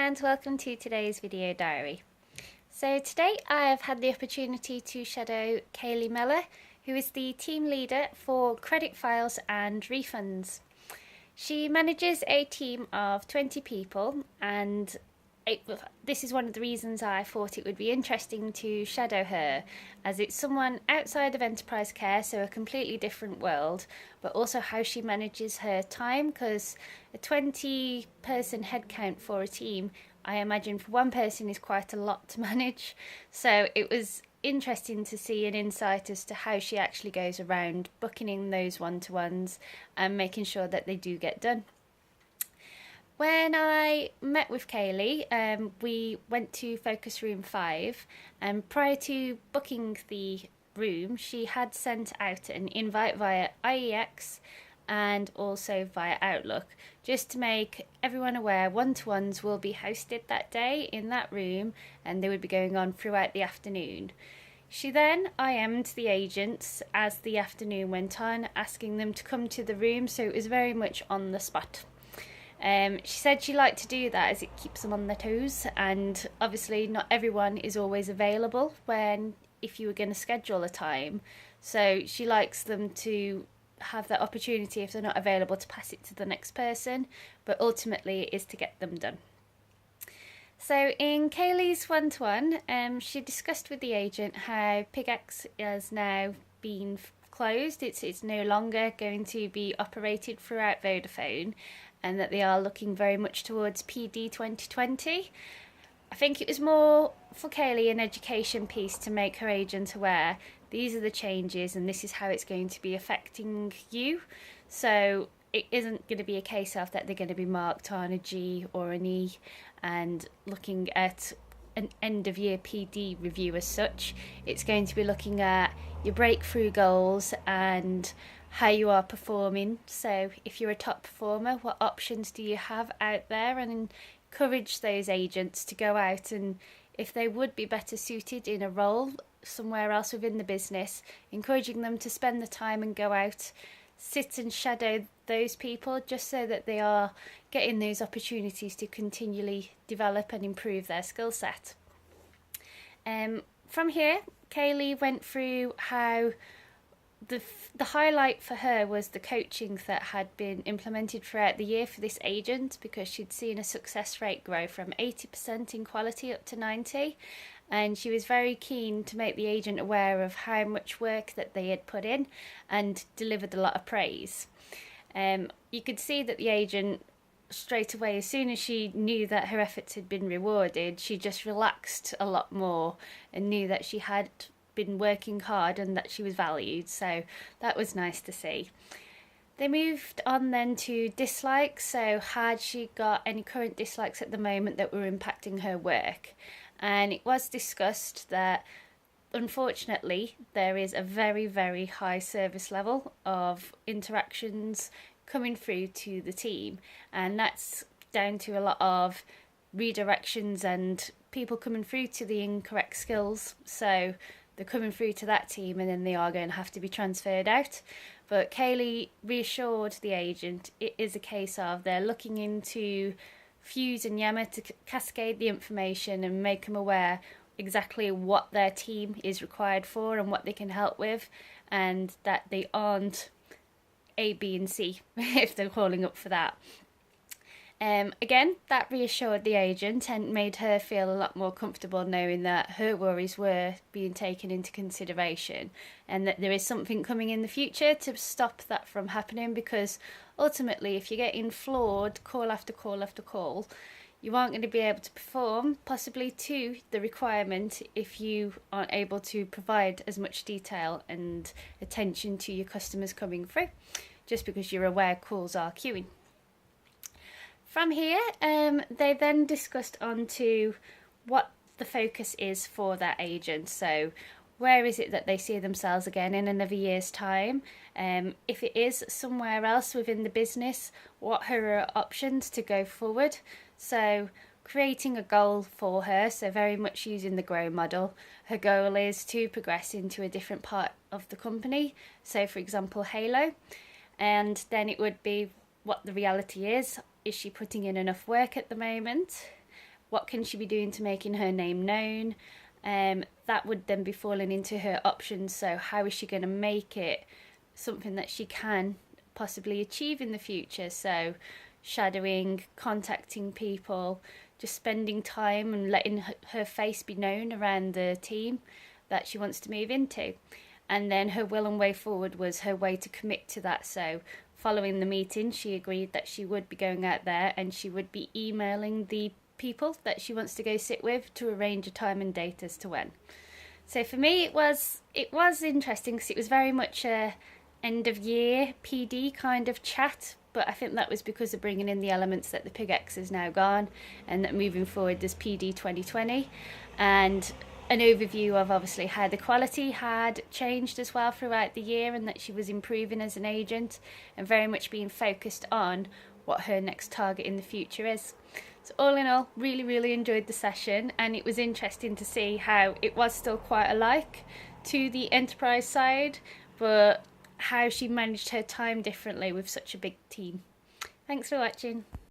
and welcome to today's video diary. So today I have had the opportunity to shadow Kaylee Meller, who is the team leader for credit files and refunds. She manages a team of 20 people, and this is one of the reasons I thought it would be interesting to shadow her, as it's someone outside of enterprise care, so a completely different world, but also how she manages her time, because a 20-person headcount for a team, I imagine for one person is quite a lot to manage. So it was interesting to see an insight as to how she actually goes around booking in those one-to-ones and making sure that they do get done. When I met with Kaylee, we went to Focus Room 5, and prior to booking the room, she had sent out an invite via IEX and also via Outlook, just to make everyone aware one-to-ones will be hosted that day in that room, and they would be going on throughout the afternoon. She then IM'd the agents as the afternoon went on, asking them to come to the room, so it was very much on the spot. She said she liked to do that as it keeps them on their toes, and obviously not everyone is always available if you were going to schedule a time, so she likes them to have that opportunity, if they're not available, to pass it to the next person, but ultimately it is to get them done. So in Kaylee's one-to-one, she discussed with the agent how PigX has now been closed. It's no longer going to be operated throughout Vodafone, and that they are looking very much towards PD 2020. I think it was more for Kaylee an education piece to make her agent aware these are the changes and this is how it's going to be affecting you. So it isn't going to be a case of that they're going to be marked on a G or an E and looking at an end of year PD review as such. It's going to be looking at your breakthrough goals and how you are performing. So if you're a top performer, what options do you have out there, and encourage those agents to go out, and if they would be better suited in a role somewhere else within the business, encouraging them to spend the time and go out, sit and shadow those people, just so that they are getting those opportunities to continually develop and improve their skill set. From here, Kaylee went through how the highlight for her was the coaching that had been implemented throughout the year for this agent, because she'd seen a success rate grow from 80% in quality up to 90%, and she was very keen to make the agent aware of how much work that they had put in and delivered a lot of praise. You could see that the agent straight away, as soon as she knew that her efforts had been rewarded, she just relaxed a lot more and knew that she had been working hard and that she was valued, so that was nice to see. They moved on then to dislikes. So had she got any current dislikes at the moment that were impacting her work? And it was discussed that unfortunately there is a very, very high service level of interactions coming through to the team, and that's down to a lot of redirections and people coming through to the incorrect skills. So they're coming through to that team and then they are going to have to be transferred out. But Kaylee reassured the agent it is a case of they're looking into Fuse and Yammer to cascade the information and make them aware exactly what their team is required for and what they can help with, and that they aren't A, B and C if they're calling up for that. Again, that reassured the agent and made her feel a lot more comfortable knowing that her worries were being taken into consideration and that there is something coming in the future to stop that from happening, because ultimately if you're getting flawed call after call after call, you aren't going to be able to perform possibly to the requirement if you aren't able to provide as much detail and attention to your customers coming through, just because you're aware calls are queuing. From here, they then discussed on to what the focus is for that agent. So where is it that they see themselves again in another year's time? If it is somewhere else within the business, what are her options to go forward? So creating a goal for her, so very much using the GROW model. Her goal is to progress into a different part of the company, so for example Halo, and then it would be what the reality is. Is she putting in enough work at the moment? what can she be doing to making her name known. That would then be falling into her options. So how is she going to make it something that she can possibly achieve in the future? So shadowing, contacting people, just spending time and letting her face be known around the team that she wants to move into. And then her will and way forward was her way to commit to that. So following the meeting, she agreed that she would be going out there and she would be emailing the people that she wants to go sit with to arrange a time and date as to when. So for me, it was interesting because it was very much a end of year PD kind of chat, but I think that was because of bringing in the elements that the PIGX is now gone and that moving forward there's PD 2020, and an overview of obviously how the quality had changed as well throughout the year and that she was improving as an agent and very much being focused on what her next target in the future is. So all in all, really enjoyed the session, and it was interesting to see how it was still quite alike to the enterprise side, but how she managed her time differently with such a big team. Thanks for watching.